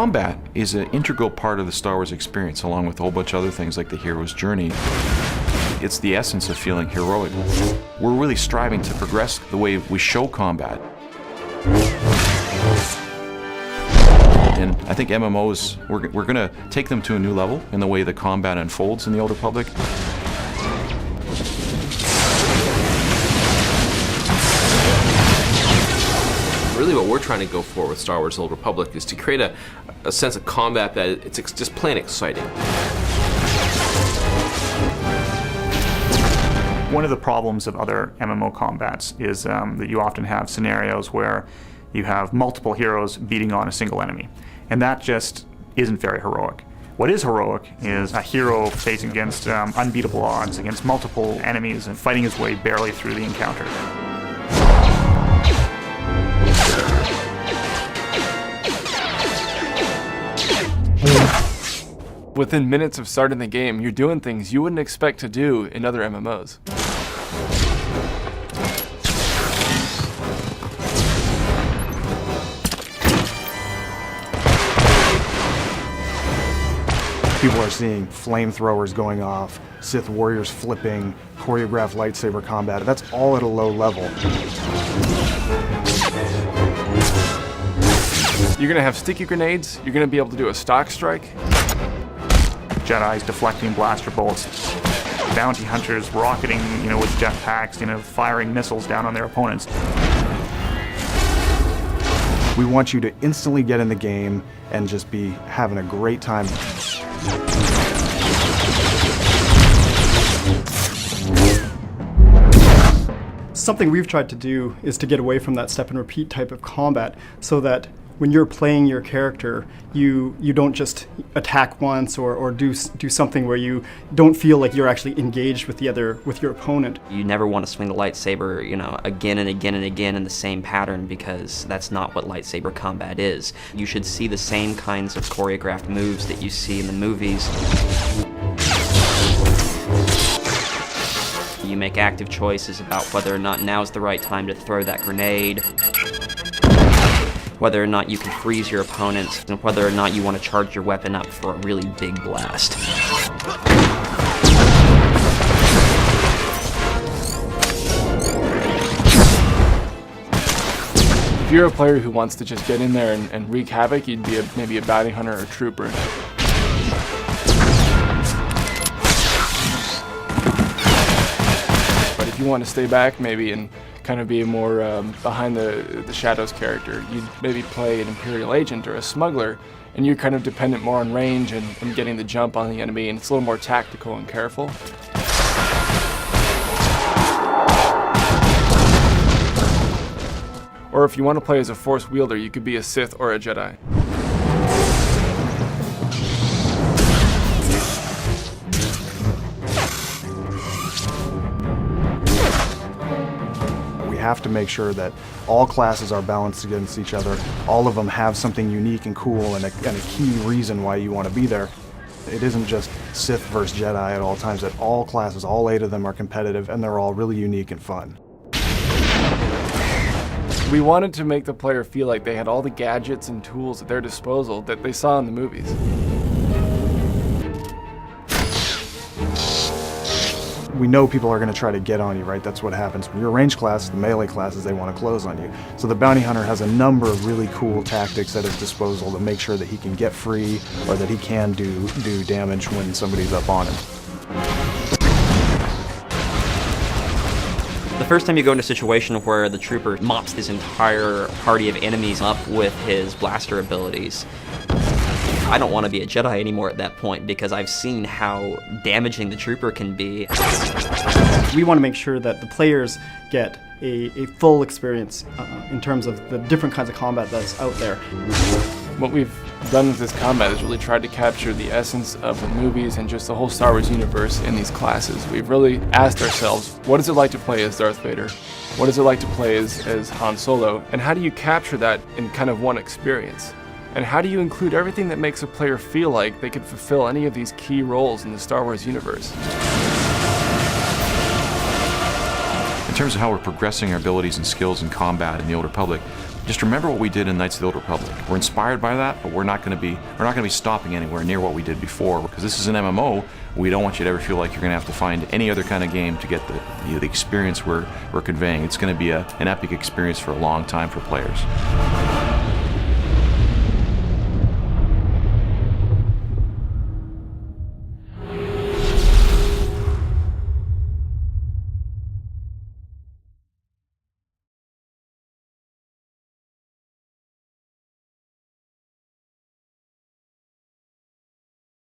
Combat is an integral part of the Star Wars experience, along with a whole bunch of other things like the hero's journey. It's the essence of feeling heroic. We're really striving to progress the way we show combat. And I think MMOs, we're going to take them to a new level in the way the combat unfolds in the Old Republic. Really what we're trying to go for with Star Wars Old Republic is to create a sense of combat that it's just plain exciting. One of the problems of other MMO combats is that you often have scenarios where you have multiple heroes beating on a single enemy. And that just isn't very heroic. What is heroic is a hero facing against unbeatable odds, against multiple enemies, and fighting his way barely through the encounter. Within minutes of starting the game, you're doing things you wouldn't expect to do in other MMOs. People are seeing flamethrowers going off, Sith warriors flipping, choreographed lightsaber combat. That's all at a low level. You're going to have sticky grenades, you're going to be able to do a stock strike. Jedi's deflecting blaster bolts, bounty hunters rocketing, with jetpacks, firing missiles down on their opponents. We want you to instantly get in the game and just be having a great time. Something we've tried to do is to get away from that step and repeat type of combat so that when you're playing your character, you don't just attack once or do something where you don't feel like you're actually engaged with your opponent. You never want to swing the lightsaber, again and again and again in the same pattern, because that's not what lightsaber combat is. You should see the same kinds of choreographed moves that you see in the movies. You make active choices about whether or not now's the right time to throw that grenade, whether or not you can freeze your opponents, and whether or not you want to charge your weapon up for a really big blast. If you're a player who wants to just get in there and wreak havoc, you'd be maybe a bounty hunter or a trooper. But if you want to stay back maybe and kind of be a more behind the shadows character, you'd maybe play an Imperial agent or a smuggler, and you're kind of dependent more on range and getting the jump on the enemy, and it's a little more tactical and careful. Or if you want to play as a Force wielder, you could be a Sith or a Jedi. We have to make sure that all classes are balanced against each other. All of them have something unique and cool and a key reason why you want to be there. It isn't just Sith versus Jedi at all times. That all classes, all 8 of them are competitive, and they're all really unique and fun. We wanted to make the player feel like they had all the gadgets and tools at their disposal that they saw in the movies. We know people are going to try to get on you, right? That's what happens. When you're a range class, the melee classes, they want to close on you. So the bounty hunter has a number of really cool tactics at his disposal to make sure that he can get free or that he can do damage when somebody's up on him. The first time you go into a situation where the trooper mops this entire party of enemies up with his blaster abilities, I don't want to be a Jedi anymore at that point, because I've seen how damaging the trooper can be. We want to make sure that the players get a full experience in terms of the different kinds of combat that's out there. What we've done with this combat is really tried to capture the essence of the movies and just the whole Star Wars universe in these classes. We've really asked ourselves, what is it like to play as Darth Vader? What is it like to play as Han Solo? And how do you capture that in kind of one experience? And how do you include everything that makes a player feel like they could fulfill any of these key roles in the Star Wars universe? In terms of how we're progressing our abilities and skills in combat in the Old Republic, Just remember what we did in Knights of the Old Republic. We're inspired by that, but we're not going to be stopping anywhere near what we did before, because this is an MMO. We don't want you to ever feel like you're going to have to find any other kind of game to get the experience we're conveying. It's going to be an epic experience for a long time for players.